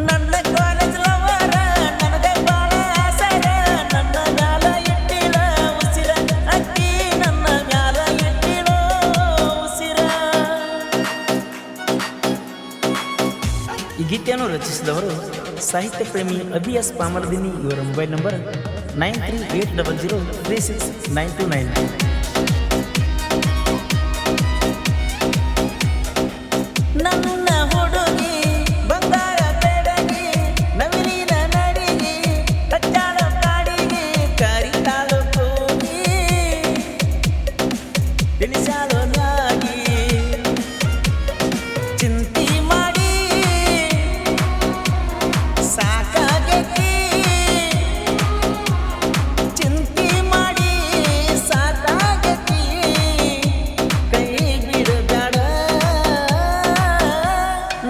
ನನ್ನ ಕಾಲೇಜ್ ಲವರ ನನಗ ಬಾಳ ಆಸರ ನನ್ನ ಮ್ಯಾಲ ಇಟ್ಟಿಳ ಉಸಿರ ಅಕ್ಕಿ ನನ್ನ ಮ್ಯಾಲ ಇಟ್ಟಿಳೋ ಉಸಿರ. ಈ ಗೀತೆಯನ್ನು ರಚಿಸಿದವರು ಸಾಹಿತ್ಯ ಪ್ರೇಮಿ ಅಭಿಯಾಸ್ ಪಾಮರ್ದಿನಿ. ಇವರ ಮೊಬೈಲ್ ನಂಬರ್ 9380036929. ನನ್ನ ಹುಡುಗಿ ಬಂಗಾರ ಬೆಡಗಿ ನವಿಲಿನ ನಡಿಗೆ ಕಚ್ಚಾಳ ಕಾಡಿಗೆ ಕರಿತಾಳು ಕೂಗಿ ತಿಳಿಸಾಳು ಮ್ಯಾಗಿ ಚಿಂತಿ ಮಾಡಿ ಸಾಕಾಗೈತಿ ಚಿಂತಿ ಮಾಡಿ ಸಾಕಾಗೈತಿ ಕೈ ಬಿಡಬೇಡ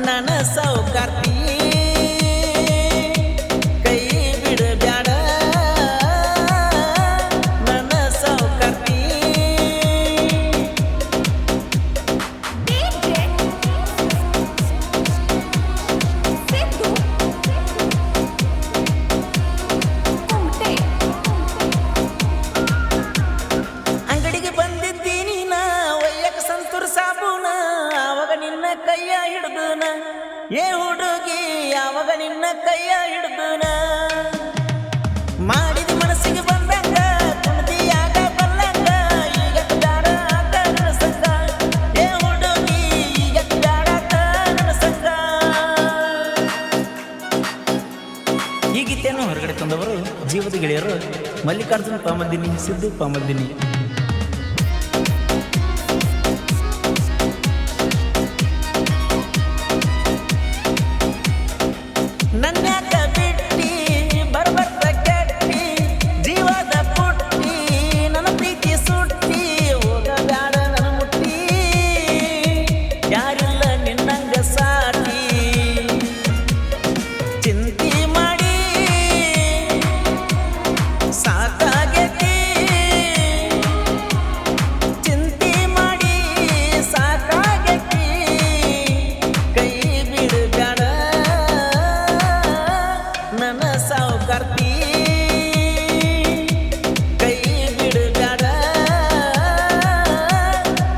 ನನ್ನ ಸೌಕಾರ್ತಿ ಕೈ ಬಿಡಬೇಡ ನನ್ನ ಸೌಕಾರ್ತಿ. ಅಂಗಡಿಗೆ ಬಂದಿದ್ದೀನಿ ನಾ ಒಯ್ಯಕ ಸಂತೂರ್ ಸಾಬೂನ ಆವಾಗ ನಿನ್ನ ಕೈಯ ಹಿಡ್ದುನ ಏ ಹುಡುಗಿ ಆವಾಗ ನಿನ್ನ ಕೈಯ ಹಿಡ್ದುನ ಮಾಡಿದ ಮನಸ್ಸಿಗೆ ಬಂದಂಗ ಕುಣದಿಯಾಗ ಬಲ್ಲಂಗ ಈಗ ಬ್ಯಾಡ ಆತ ನನ್ನ ಸಂಗ ಏ ಹುಡುಗಿ ಈಗ ಬ್ಯಾಡ ಆತ ನನ್ನ ಸಂಗ. ಈ ಗೀತೆಯನ್ನು ಹೊರಗಡೆ ತಂದವರು ಜೀವದ ಗೆಳೆಯರು ಮಲ್ಲಿಕಾರ್ಜುನ್ ಪಾಮರ್ದಿನಿ, ಸಿದ್ದು ಪಾಮರ್ದಿನಿ. ನನ್ಯಾಕ ಬಿಟ್ಟಿ ಬರ್ಬರ್ತ ಕೆಟ್ಟಿ ಜೀವದ ಪುಟ್ಟಿ ನನ್ನ ಪ್ರೀತಿ ಸುಟ್ಟಿ ಹೋಗಬ್ಯಾಡ ನನ್ನ ಮುಟ್ಟಿ ಯಾರಿಲ್ಲ ನಿನ್ನಂಗ ಸಾಟಿ ಚಿಂತಿ ಮಾಡಿ ಸಾಕಾಗೈತಿ ಚಿಂತಿ ಮಾಡಿ ಸಾಕಾಗೈತಿ ಕೈ ಬಿಡಬೇಡ ನನ್ನ ಸೌಕಾರ್ತಿ ಕೈ ಬಿಡಬೇಡ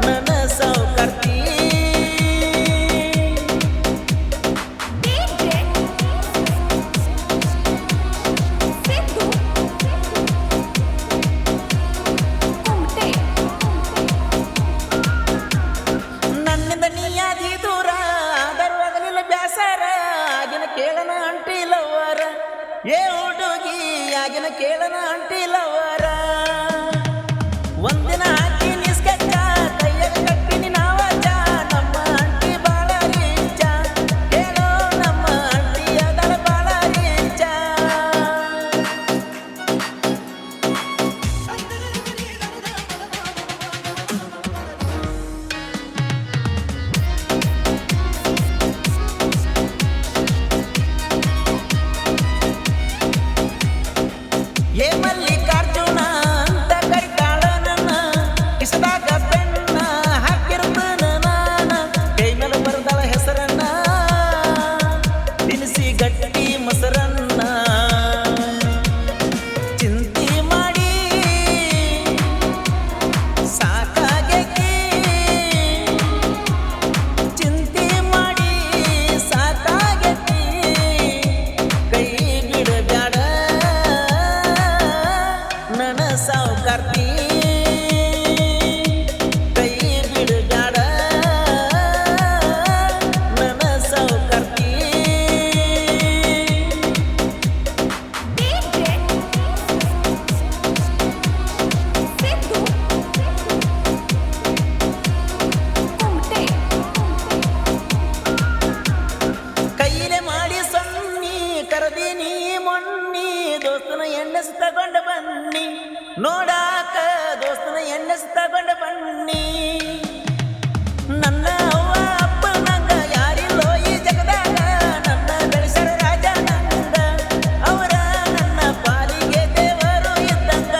ನನ್ನ ಸೌಕಾರ್ತಿ. ನನ್ನಿಂದ ನೀಯಾದಿ ದೂರ ಆದರೂ ಆಗಲಿಲ್ಲ ಬ್ಯಾಸರ ಆಗಿನ ಕೇಳನ ಅಂಟಿಲವರ ಏ ಹುಡುಗಿ ಆಗಿನ ಕೇಳನ ಅಂಟಿಲವರ ಒಂದಿನ ಹಾಕಿ ನಿಸ್ಕಕ್ಕ ಕೈಯಾಗ ಕಟ್ಟಿನಿ ನಾವಜ ನಮ್ಮ ಅಂಟಿ ಬಾಳ ರೀಚ ಕೇಳೋ ನಮ್ಮ ಅಂಟಿ ಅದರ ಬಾಳ ರೀಚ. ಏ ಮಲ್ಲಿಕಾರ್ಜುನ ಅಂತ ಕರಿತಾಳ ನನ್ನ ಕಿಸದಾಗ ಬೆನ್ನ ಹಾಕಿರ್ತನ ನಾನ ಕೈ ಮೇಲೆ ಬರದಾಳ ಹೆಸರನ್ನ ತಿನಿಸಿ ಗಟ್ಟಿ ಮೊಸರನ್ನ ಚಿಂತಿ ಮಾಡಿ ಸಾಕಾಗೈತಿ ಚಿಂತಿ ಮಾಡಿ ಸಾಕಾಗೈತಿ ಕೈ ಬಿಡಬೇಡ ನನ್ನ ಸೌಕಾರ್ತಿ ಕೈ ಬಿಡಬೇಡ ನನ್ನ ಸೌಕಾರ್ತಿ. ಕೈಲೆ ಮಾಡಿ ಸೊನ್ನಿ ಕರದಿನಿ ಮೊನ್ನಿ ದೋಸ್ತನ ಎಣ್ಣೆಸ್ ತಗೊಂಡ ಬನ್ನಿ ನೋಡಾಕ ದೋಸ್ತನ ಎಣ್ಣೆಸ್ ತಗೊಂಡ ಬನ್ನಿ. ನನ್ನ ಅವ್ವ ಅಪ್ಪ ನಂಗ ಯಾರಿಲ್ಲೋ ಈ ಜಗದಾಗ ನನ್ನ ಬೆಳೆಸರ ರಾಜ ನಂಗ ಅವರ ನನ್ನ ಪಾಲಿಗೆ ದೇವರು ಇದ್ದಂಗ.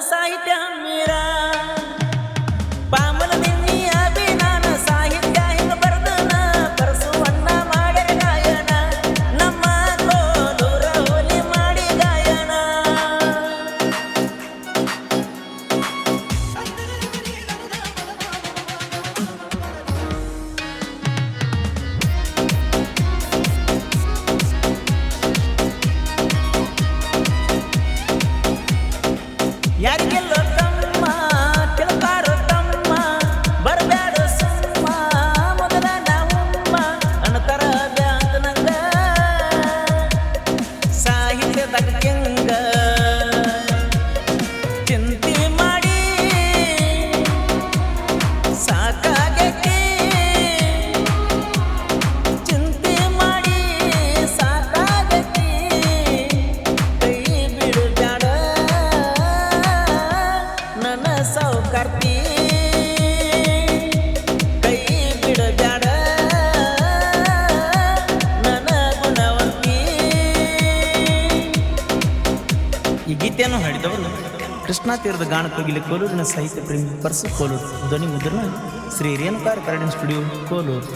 ಸಾಹಿತ್ಯ ಮೀರ ಪಾಮಲ ನಿನ್ನಿ ಅಭಿನಾನ ಸಾಹಿತ್ಯ ಹಿಂಗ ಬರ್ದನ ಬರಸುವಣ್ಣ ಮಾಡ್ಯಾರ ಗಾಯನ ನಮ್ಮ ಕೋಲೂರ ಹೋಲಿ ಮಾಡಿ ಗಾಯನ ಯಾರಿಗೆಲ್ಲೋ ತಮ್ಮ ತಿಳ್ಕಾರೋ ತಮ್ಮ ಬರಬ್ಯಾಡ ಸುಮ್ಮ ಮೊದಲ ನಾವಮ್ಮ ಅಣತರ ಬ್ಯಾಂಕ್ ನಂಗ ಸಾಹಿತ್ಯದಾಗ ಕೆಂಗ ಚಿಂತೆ ಮಾಡಿ ಸಾಕಾಗೈತಿ ಚಿಂತೆ ಮಾಡಿ ಸಾಕಾಗೈತಿ ಕೈ ಬಿಡಬ್ಯಾಡ ನನ್ನ ಸೌಕರ್ತಿ ಕೈ ಬಿಡಬ್ಯಾಡ ನನ್ನ ಗುಣವಂತಿ. ಈ ಗೀತೆಯನ್ನು ಹಾಡಿದವರು ಕೃಷ್ಣಾ ತೀರದ ಗಾನ ಕೋಗಿಲೆ ಕೋಲೂರಿನ ಸಾಹಿತ್ಯ ಪ್ರೇಮಿ ಪರಸು ಕೋಲೂರು. ಧ್ವನಿ ಮುದ್ರಣ ಶ್ರೀ ರೇಣುಕಾರ ಕರಡಿನ ಸ್ಟುಡಿಯೋ ಕೋಲೂರು.